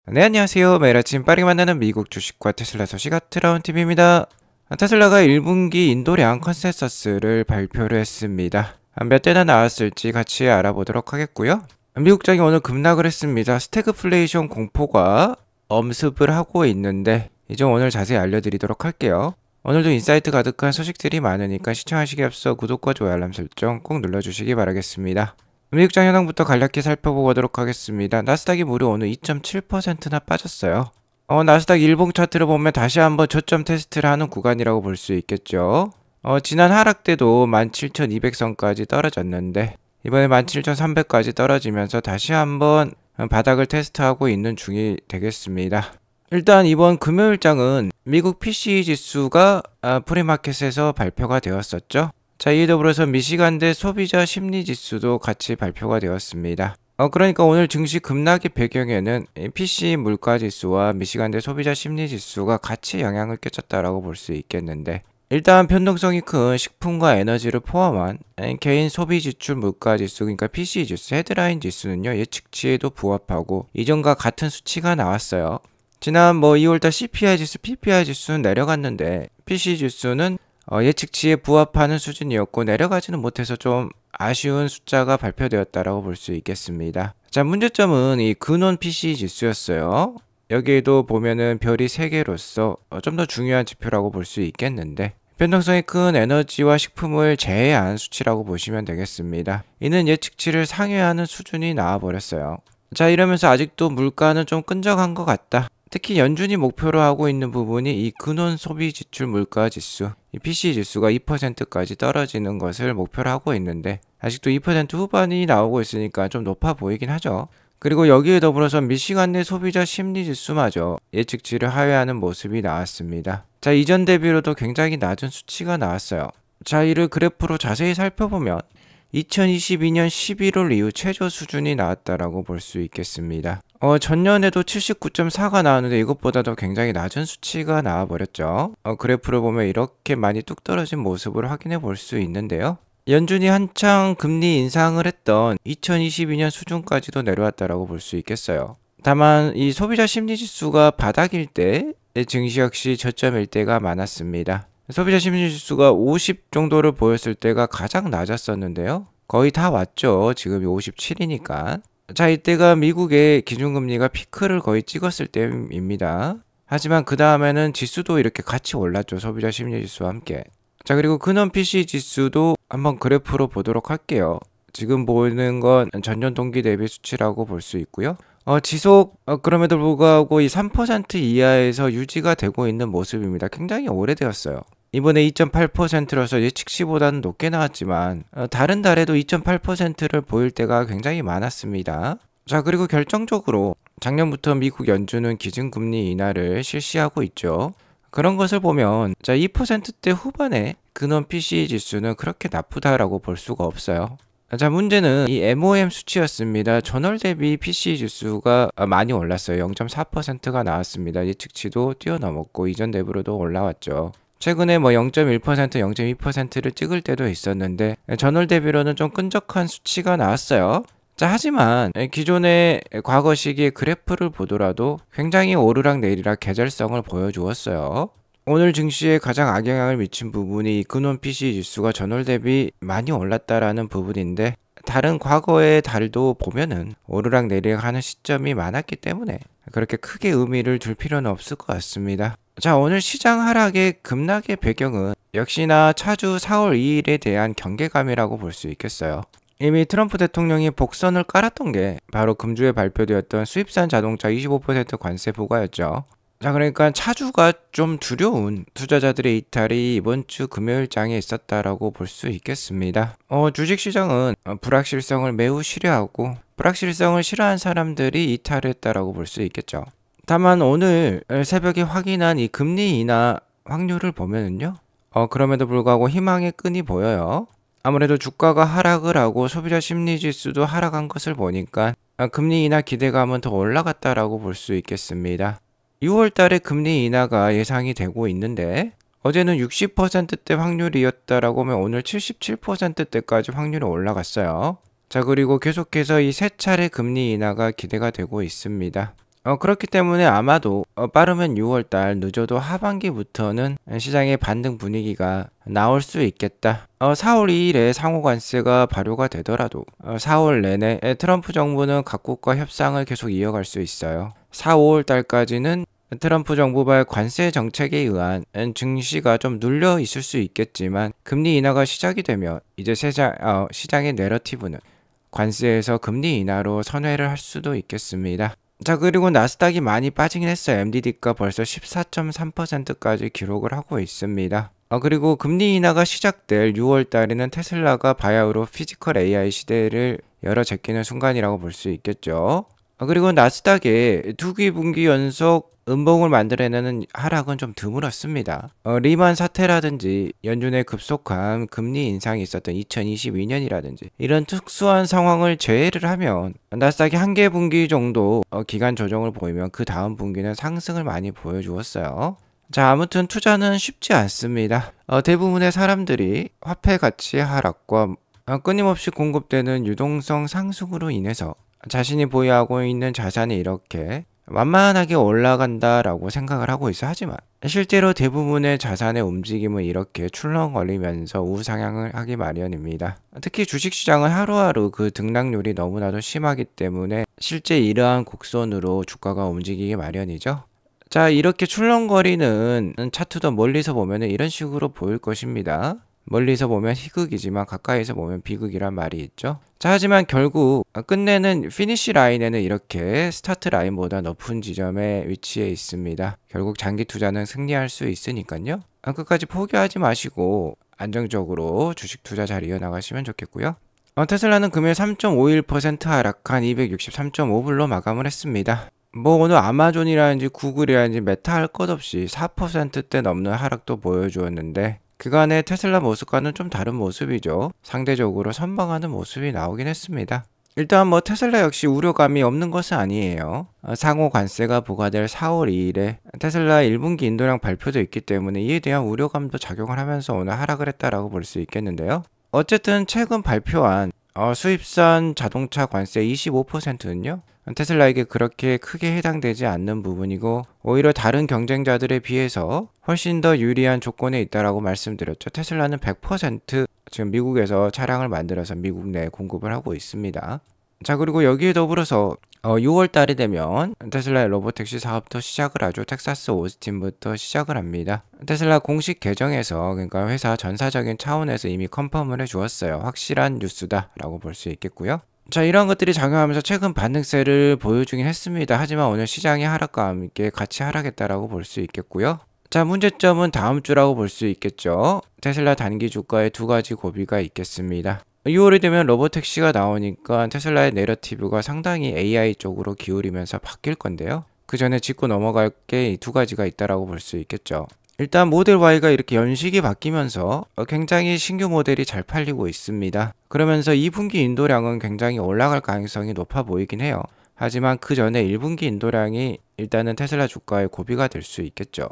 네, 안녕하세요. 매일 아침 빠르게 만나는 미국 주식과 테슬라 소식 아트라운 TV입니다. 테슬라가 1분기 인도량 컨센서스를 발표를 했습니다. 몇 대나 나왔을지 같이 알아보도록 하겠고요. 미국장이 오늘 급락을 했습니다. 스태그플레이션 공포가 엄습을 하고 있는데 이제 오늘 자세히 알려드리도록 할게요. 오늘도 인사이트 가득한 소식들이 많으니까 시청하시기 앞서 구독과 좋아요 알람 설정 꼭 눌러주시기 바라겠습니다. 미국장 현황부터 간략히 살펴보도록 하겠습니다. 나스닥이 무려 오늘 2.7%나 빠졌어요. 나스닥 일봉 차트를 보면 다시 한번 저점 테스트를 하는 구간이라고 볼 수 있겠죠. 지난 하락 때도 17,200선까지 떨어졌는데 이번에 17,300까지 떨어지면서 다시 한번 바닥을 테스트하고 있는 중이 되겠습니다. 일단 이번 금요일장은 미국 PCE 지수가 프리마켓에서 발표가 되었었죠. 자, 이에 더불어서 미시간대 소비자 심리지수도 같이 발표가 되었습니다. 그러니까 오늘 증시 급락의 배경에는 PC 물가지수와 미시간대 소비자 심리지수가 같이 영향을 끼쳤다라고 볼 수 있겠는데, 일단 변동성이 큰 식품과 에너지를 포함한 개인 소비 지출 물가지수, 그러니까 PC 지수, 헤드라인 지수는요, 예측치에도 부합하고 이전과 같은 수치가 나왔어요. 지난 2월달 CPI 지수, PPI 지수는 내려갔는데 PC 지수는 예측치에 부합하는 수준이었고 내려가지는 못해서 좀 아쉬운 숫자가 발표되었다라고 볼 수 있겠습니다. 자, 문제점은 이 근원 PC 지수였어요. 여기에도 보면은 별이 3개로서 좀 더 중요한 지표라고 볼 수 있겠는데, 변동성이 큰 에너지와 식품을 제외한 수치라고 보시면 되겠습니다. 이는 예측치를 상회하는 수준이 나와버렸어요. 자, 이러면서 아직도 물가는 좀 끈적한 것 같다. 특히 연준이 목표로 하고 있는 부분이 이 근원 소비 지출 물가 지수, 이 PC 지수가 2%까지 떨어지는 것을 목표로 하고 있는데 아직도 2% 후반이 나오고 있으니까 좀 높아 보이긴 하죠. 그리고 여기에 더불어서 미시간 내 소비자 심리 지수마저 예측치를 하회하는 모습이 나왔습니다. 자, 이전 대비로도 굉장히 낮은 수치가 나왔어요. 자, 이를 그래프로 자세히 살펴보면 2022년 11월 이후 최저 수준이 나왔다라고 볼 수 있겠습니다. 전년에도 79.4가 나왔는데 이것보다도 굉장히 낮은 수치가 나와버렸죠. 그래프를 보면 이렇게 많이 뚝 떨어진 모습을 확인해 볼 수 있는데요. 연준이 한창 금리 인상을 했던 2022년 수준까지도 내려왔다라고 볼 수 있겠어요. 다만 이 소비자 심리지수가 바닥일 때 증시 역시 저점일 때가 많았습니다. 소비자 심리지수가 50 정도를 보였을 때가 가장 낮았었는데요. 거의 다 왔죠. 지금이 57이니까. 자, 이때가 미국의 기준금리가 피크를 거의 찍었을 때입니다. 하지만 그 다음에는 지수도 이렇게 같이 올랐죠. 소비자 심리지수와 함께. 자, 그리고 근원 PC 지수도 한번 그래프로 보도록 할게요. 지금 보이는 건 전년 동기 대비 수치라고 볼 수 있고요. 그럼에도 불구하고 이 3% 이하에서 유지가 되고 있는 모습입니다. 굉장히 오래되었어요. 이번에 2.8%라서 예측치보다는 높게 나왔지만 다른 달에도 2.8%를 보일 때가 굉장히 많았습니다. 자, 그리고 결정적으로 작년부터 미국 연준은 기준금리 인하를 실시하고 있죠. 그런 것을 보면 자, 2%대 후반에 근원 PC 지수는 그렇게 나쁘다라고 볼 수가 없어요. 자, 문제는 이 MOM 수치였습니다. 전월 대비 PC 지수가 많이 올랐어요. 0.4%가 나왔습니다. 예측치도 뛰어넘었고 이전 대비로도 올라왔죠. 최근에 0.1%, 0.2%를 찍을 때도 있었는데 전월 대비로는 좀 끈적한 수치가 나왔어요. 자, 하지만 기존의 과거 시기의 그래프를 보더라도 굉장히 오르락내리락 계절성을 보여주었어요. 오늘 증시에 가장 악영향을 미친 부분이 근원 PC 지수가 전월 대비 많이 올랐다라는 부분인데, 다른 과거의 달도 보면은 오르락내리락 하는 시점이 많았기 때문에 그렇게 크게 의미를 둘 필요는 없을 것 같습니다. 자, 오늘 시장 하락의 급락의 배경은 역시나 차주 4월 2일에 대한 경계감이라고 볼 수 있겠어요. 이미 트럼프 대통령이 복선을 깔았던 게 바로 금주에 발표되었던 수입산 자동차 25% 관세 부과였죠. 자, 그러니까 차주가 좀 두려운 투자자들의 이탈이 이번 주 금요일장에 있었다라고 볼 수 있겠습니다. 주식시장은 불확실성을 매우 싫어하고 불확실성을 싫어한 사람들이 이탈했다라고 볼 수 있겠죠. 다만 오늘 새벽에 확인한 이 금리 인하 확률을 보면은요, 그럼에도 불구하고 희망의 끈이 보여요. 아무래도 주가가 하락을 하고 소비자 심리지수도 하락한 것을 보니까 금리 인하 기대감은 더 올라갔다라고 볼 수 있겠습니다. 6월 달에 금리 인하가 예상이 되고 있는데 어제는 60%대 확률이었다라고 하면 오늘 77%대까지 확률이 올라갔어요. 자, 그리고 계속해서 이 세 차례 금리 인하가 기대가 되고 있습니다. 그렇기 때문에 아마도 빠르면 6월달, 늦어도 하반기부터는 시장의 반등 분위기가 나올 수 있겠다. 4월 2일에 상호관세가 발효가 되더라도 4월 내내 트럼프 정부는 각국과 협상을 계속 이어갈 수 있어요. 4, 5월달까지는 트럼프 정부발 관세 정책에 의한 증시가 좀 눌려 있을 수 있겠지만 금리 인하가 시작이 되면 이제 시장의 내러티브는 관세에서 금리 인하로 선회를 할 수도 있겠습니다. 자, 그리고 나스닥이 많이 빠지긴 했어요. MDD가 벌써 14.3%까지 기록을 하고 있습니다. 그리고 금리 인하가 시작될 6월 달에는 테슬라가 바야흐로 피지컬 AI 시대를 열어 제끼는 순간이라고 볼 수 있겠죠. 그리고 나스닥에 두 분기 연속 음봉을 만들어내는 하락은 좀 드물었습니다. 리만 사태라든지 연준의 급속한 금리 인상이 있었던 2022년이라든지 이런 특수한 상황을 제외를 하면 나스닥이 한 개 분기 정도 기간 조정을 보이면 그 다음 분기는 상승을 많이 보여주었어요. 자, 아무튼 투자는 쉽지 않습니다. 대부분의 사람들이 화폐 가치 하락과 끊임없이 공급되는 유동성 상승으로 인해서 자신이 보유하고 있는 자산이 이렇게 만만하게 올라간다라고 생각을 하고 있어. 하지만 실제로 대부분의 자산의 움직임은 이렇게 출렁거리면서 우상향을 하기 마련입니다. 특히 주식시장은 하루하루 그 등락률이 너무나도 심하기 때문에 실제 이러한 곡선으로 주가가 움직이기 마련이죠. 자, 이렇게 출렁거리는 차트도 멀리서 보면 이런 식으로 보일 것입니다. 멀리서 보면 희극이지만 가까이서 보면 비극이란 말이 있죠. 자, 하지만 결국 끝내는 피니시 라인에는 이렇게 스타트 라인보다 높은 지점에 위치해 있습니다. 결국 장기 투자는 승리할 수 있으니까요. 끝까지 포기하지 마시고 안정적으로 주식 투자 잘 이어나가시면 좋겠고요. 테슬라는 금일 3.51% 하락한 263.5불로 마감을 했습니다. 오늘 아마존이라든지 구글이라든지 메타 할 것 없이 4%대 넘는 하락도 보여주었는데 그간의 테슬라 모습과는 좀 다른 모습이죠. 상대적으로 선방하는 모습이 나오긴 했습니다. 일단 테슬라 역시 우려감이 없는 것은 아니에요. 상호 관세가 부과될 4월 2일에 테슬라 1분기 인도량 발표도 있기 때문에 이에 대한 우려감도 작용을 하면서 오늘 하락을 했다라고 볼 수 있겠는데요. 어쨌든 최근 발표한 수입산 자동차 관세 25%는요. 테슬라에게 그렇게 크게 해당되지 않는 부분이고 오히려 다른 경쟁자들에 비해서 훨씬 더 유리한 조건에 있다라고 말씀드렸죠. 테슬라는 100% 지금 미국에서 차량을 만들어서 미국 내에 공급을 하고 있습니다. 자, 그리고 여기에 더불어서 6월 달이 되면 테슬라의 로보택시 사업도 시작을 하죠. 텍사스 오스틴부터 시작을 합니다. 테슬라 공식 계정에서 그러니까 회사 전사적인 차원에서 이미 컨펌을 해주었어요. 확실한 뉴스다라고 볼 수 있겠고요. 자, 이런 것들이 작용하면서 최근 반등세를 보여주긴 했습니다. 하지만 오늘 시장의 하락과 함께 같이 하락했다라고 볼 수 있겠고요. 자, 문제점은 다음 주라고 볼 수 있겠죠. 테슬라 단기 주가에 두 가지 고비가 있겠습니다. 6월이 되면 로보택시가 나오니까 테슬라의 내러티브가 상당히 AI 쪽으로 기울이면서 바뀔 건데요. 그 전에 짚고 넘어갈 게 이 두 가지가 있다라고 볼 수 있겠죠. 일단 모델 Y가 이렇게 연식이 바뀌면서 굉장히 신규 모델이 잘 팔리고 있습니다. 그러면서 2분기 인도량은 굉장히 올라갈 가능성이 높아 보이긴 해요. 하지만 그 전에 1분기 인도량이 일단은 테슬라 주가의 고비가 될 수 있겠죠.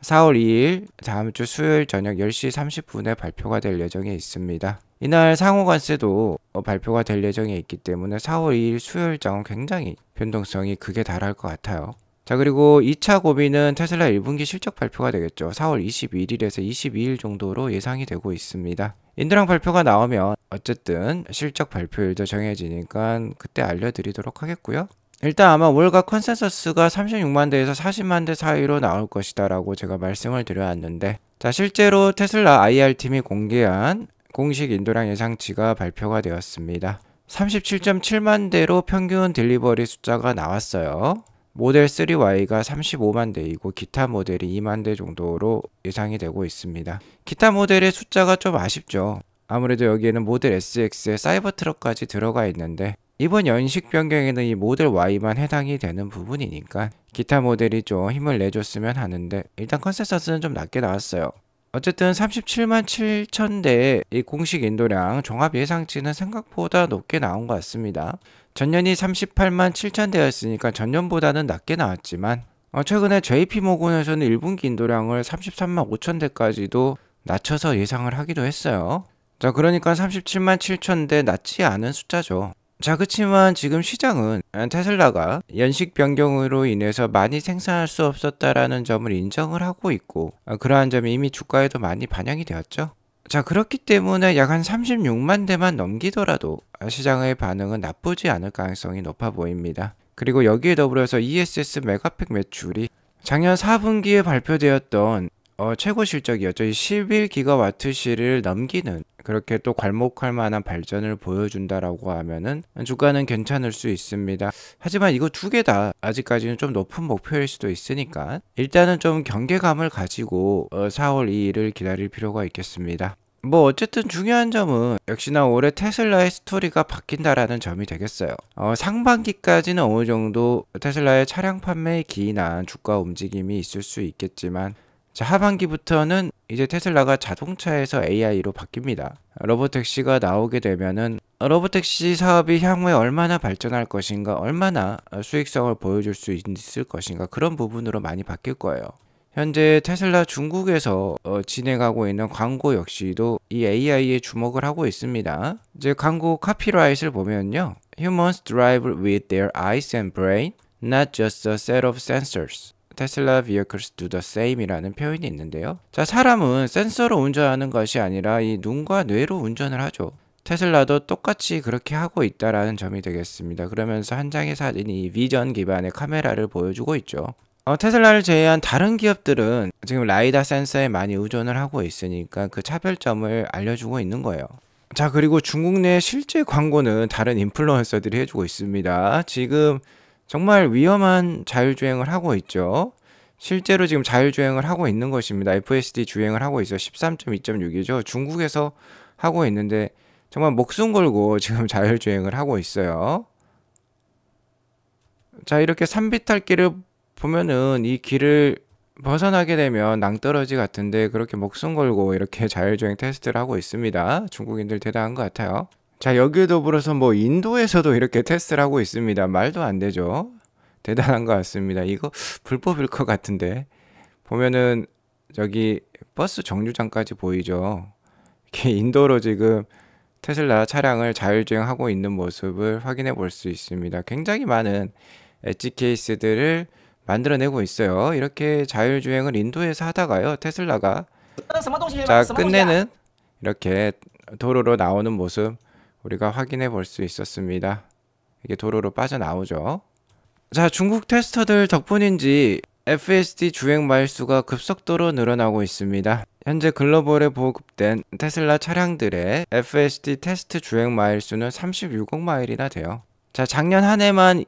4월 2일 다음 주 수요일 저녁 10시 30분에 발표가 될 예정에 있습니다. 이날 상호관세도 발표가 될 예정에 있기 때문에 4월 2일 수요일장은 굉장히 변동성이 극에 달할 것 같아요. 자, 그리고 2차 고비는 테슬라 1분기 실적 발표가 되겠죠. 4월 21일에서 22일 정도로 예상이 되고 있습니다. 인도량 발표가 나오면 어쨌든 실적 발표일도 정해지니까 그때 알려드리도록 하겠고요. 일단 아마 월가 컨센서스가 36만 대에서 40만 대 사이로 나올 것이다 라고 제가 말씀을 드려왔는데, 자, 실제로 테슬라 IR팀이 공개한 공식 인도량 예상치가 발표가 되었습니다. 37.7만 대로 평균 딜리버리 숫자가 나왔어요. 모델 3Y가 35만 대이고 기타 모델이 2만 대 정도로 예상이 되고 있습니다. 기타 모델의 숫자가 좀 아쉽죠. 아무래도 여기에는 모델 SX에 사이버 트럭까지 들어가 있는데 이번 연식 변경에는 이 모델 Y만 해당이 되는 부분이니까 기타 모델이 좀 힘을 내줬으면 하는데 일단 컨센서스는 좀 낮게 나왔어요. 어쨌든 37만 7천 대의 이 공식 인도량 종합 예상치는 생각보다 높게 나온 것 같습니다. 전년이 38만 7천 대였으니까 전년보다는 낮게 나왔지만 최근에 JP모건에서는 1분기 인도량을 33만 5천 대까지도 낮춰서 예상을 하기도 했어요. 자, 그러니까 37만 7천 대 낮지 않은 숫자죠. 자, 그치만 지금 시장은 테슬라가 연식 변경으로 인해서 많이 생산할 수 없었다라는 점을 인정을 하고 있고, 그러한 점이 이미 주가에도 많이 반영이 되었죠. 자, 그렇기 때문에 약 한 36만 대만 넘기더라도 시장의 반응은 나쁘지 않을 가능성이 높아 보입니다. 그리고 여기에 더불어서 ESS 메가팩 매출이 작년 4분기에 발표되었던 최고 실적이었죠. 이 11기가와트시를 넘기는, 그렇게 또 괄목할 만한 발전을 보여준다라고 하면은 주가는 괜찮을 수 있습니다. 하지만 이거 두 개 다 아직까지는 좀 높은 목표일 수도 있으니까 일단은 좀 경계감을 가지고 4월 2일을 기다릴 필요가 있겠습니다. 뭐 어쨌든 중요한 점은 역시나 올해 테슬라의 스토리가 바뀐다라는 점이 되겠어요. 상반기까지는 어느 정도 테슬라의 차량 판매에 기인한 주가 움직임이 있을 수 있겠지만, 자, 하반기부터는 이제 테슬라가 자동차에서 AI로 바뀝니다. 로보택시가 나오게 되면은 로보택시 사업이 향후에 얼마나 발전할 것인가, 얼마나 수익성을 보여줄 수 있을 것인가, 그런 부분으로 많이 바뀔 거예요. 현재 테슬라 중국에서 진행하고 있는 광고 역시도 이 AI에 주목을 하고 있습니다. 이제 광고 카피라이트를 보면요, Humans drive with their eyes and brain, not just a set of sensors. 테슬라 vehicles do the same 이라는 표현이 있는데요. 자, 사람은 센서로 운전하는 것이 아니라 이 눈과 뇌로 운전을 하죠. 테슬라도 똑같이 그렇게 하고 있다라는 점이 되겠습니다. 그러면서 한 장의 사진이 비전 기반의 카메라를 보여주고 있죠. 테슬라를 제외한 다른 기업들은 지금 라이다 센서에 많이 의존을 하고 있으니까 그 차별점을 알려주고 있는 거예요. 자, 그리고 중국 내 실제 광고는 다른 인플루언서들이 해주고 있습니다. 지금 정말 위험한 자율주행을 하고 있죠. 실제로 지금 자율주행을 하고 있는 것입니다. FSD 주행을 하고 있어요. 13.2.6이죠. 중국에서 하고 있는데 정말 목숨 걸고 지금 자율주행을 하고 있어요. 자, 이렇게 산비탈길을 보면은 이 길을 벗어나게 되면 낭떠러지 같은데 그렇게 목숨 걸고 이렇게 자율주행 테스트를 하고 있습니다. 중국인들 대단한 것 같아요. 자, 여기에 더불어서 뭐 인도에서도 이렇게 테스트를 하고 있습니다. 말도 안 되죠. 대단한 것 같습니다. 이거 불법일 것 같은데. 보면은 저기 버스 정류장까지 보이죠. 이렇게 인도로 지금 테슬라 차량을 자율주행하고 있는 모습을 확인해 볼 수 있습니다. 굉장히 많은 엣지 케이스들을 만들어내고 있어요. 이렇게 자율주행을 인도에서 하다가요, 테슬라가 자, 끝내는 이렇게 도로로 나오는 모습 우리가 확인해 볼 수 있었습니다. 이게 도로로 빠져나오죠. 자, 중국 테스터들 덕분인지 FSD 주행 마일수가 급속도로 늘어나고 있습니다. 현재 글로벌에 보급된 테슬라 차량들의 FSD 테스트 주행 마일수는 36억 마일이나 돼요. 자, 작년 한 해만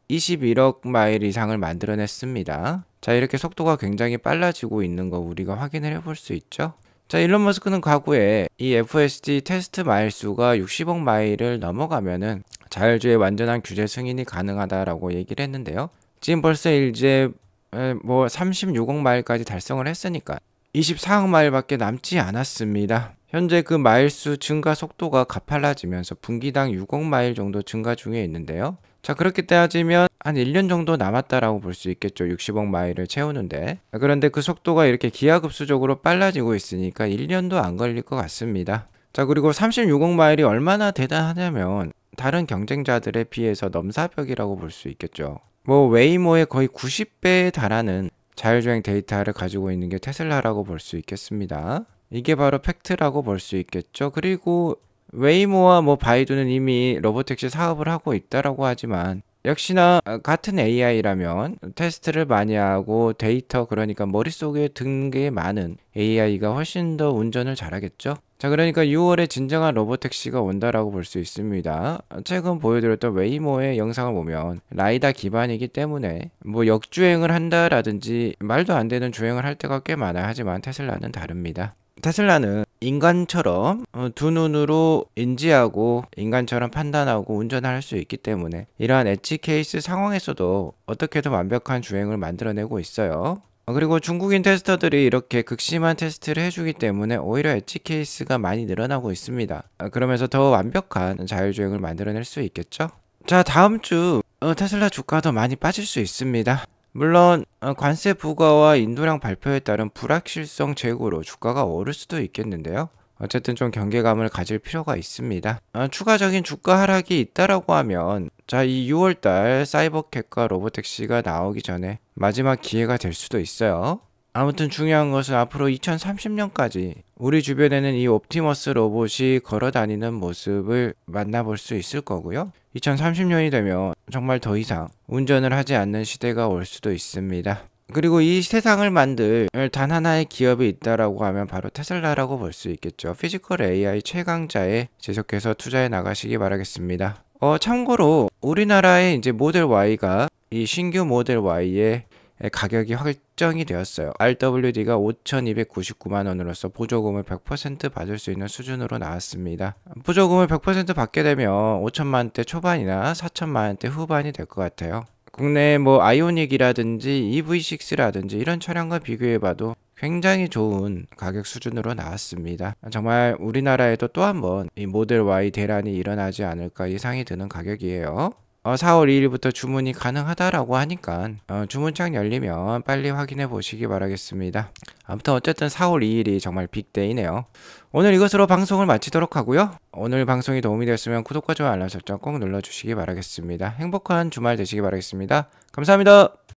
21억 마일 이상을 만들어냈습니다. 자, 이렇게 속도가 굉장히 빨라지고 있는 거 우리가 확인을 해볼 수 있죠. 자, 일론 머스크는 과거에 이 FSD 테스트 마일수가 60억 마일을 넘어가면은 자율주행 완전한 규제 승인이 가능하다라고 얘기를 했는데요. 지금 벌써 이제 뭐 36억 마일까지 달성을 했으니까 24억 마일밖에 남지 않았습니다. 현재 그 마일수 증가 속도가 가팔라지면서 분기당 6억 마일 정도 증가 중에 있는데요. 자, 그렇게 따지면 한 1년 정도 남았다라고 볼 수 있겠죠. 60억 마일을 채우는데. 그런데 그 속도가 이렇게 기하급수적으로 빨라지고 있으니까 1년도 안 걸릴 것 같습니다. 자, 그리고 36억 마일이 얼마나 대단하냐면 다른 경쟁자들에 비해서 넘사벽이라고 볼 수 있겠죠. 뭐 웨이모의 거의 90배에 달하는 자율주행 데이터를 가지고 있는 게 테슬라라고 볼 수 있겠습니다. 이게 바로 팩트라고 볼 수 있겠죠. 그리고 웨이모와 뭐 바이두는 이미 로보택시 사업을 하고 있다라고 하지만 역시나 같은 AI라면 테스트를 많이 하고 데이터, 그러니까 머릿속에 든 게 많은 AI가 훨씬 더 운전을 잘하겠죠. 자, 그러니까 6월에 진정한 로보택시가 온다라고 볼 수 있습니다. 최근 보여드렸던 웨이모의 영상을 보면 라이다 기반이기 때문에 뭐 역주행을 한다라든지 말도 안 되는 주행을 할 때가 꽤 많아요. 하지만 테슬라는 다릅니다. 테슬라는 인간처럼 두 눈으로 인지하고 인간처럼 판단하고 운전할 수 있기 때문에 이러한 엣지 케이스 상황에서도 어떻게든 완벽한 주행을 만들어내고 있어요. 그리고 중국인 테스터들이 이렇게 극심한 테스트를 해주기 때문에 오히려 엣지 케이스가 많이 늘어나고 있습니다. 그러면서 더 완벽한 자율주행을 만들어낼 수 있겠죠. 자, 다음 주 테슬라 주가도 많이 빠질 수 있습니다. 물론 관세 부과와 인도량 발표에 따른 불확실성 제고로 주가가 오를 수도 있겠는데요. 어쨌든 좀 경계감을 가질 필요가 있습니다. 추가적인 주가 하락이 있다라고 하면 자, 이 6월달 사이버캣과 로보택시가 나오기 전에 마지막 기회가 될 수도 있어요. 아무튼 중요한 것은 앞으로 2030년까지 우리 주변에는 이 옵티머스 로봇이 걸어다니는 모습을 만나볼 수 있을 거고요. 2030년이 되면 정말 더 이상 운전을 하지 않는 시대가 올 수도 있습니다. 그리고 이 세상을 만들 단 하나의 기업이 있다라고 하면 바로 테슬라라고 볼 수 있겠죠. 피지컬 AI 최강자에 계속해서 투자해 나가시기 바라겠습니다. 참고로 우리나라의 이제 모델 Y가 이 신규 모델 Y의 가격이 확정이 되었어요. RWD가 5,299만 원으로서 보조금을 100% 받을 수 있는 수준으로 나왔습니다. 보조금을 100% 받게 되면 5천만 원대 초반이나 4천만 원대 후반이 될 것 같아요. 국내 뭐 아이오닉이라든지 EV6라든지 이런 차량과 비교해봐도 굉장히 좋은 가격 수준으로 나왔습니다. 정말 우리나라에도 또 한 번 이 모델 Y 대란이 일어나지 않을까 예상이 드는 가격이에요. 4월 2일부터 주문이 가능하다라고 하니까 주문창 열리면 빨리 확인해 보시기 바라겠습니다. 아무튼 어쨌든 4월 2일이 정말 빅데이네요. 오늘 이것으로 방송을 마치도록 하고요. 오늘 방송이 도움이 되었으면 구독과 좋아요 알람 설정 꼭 눌러주시기 바라겠습니다. 행복한 주말 되시기 바라겠습니다. 감사합니다.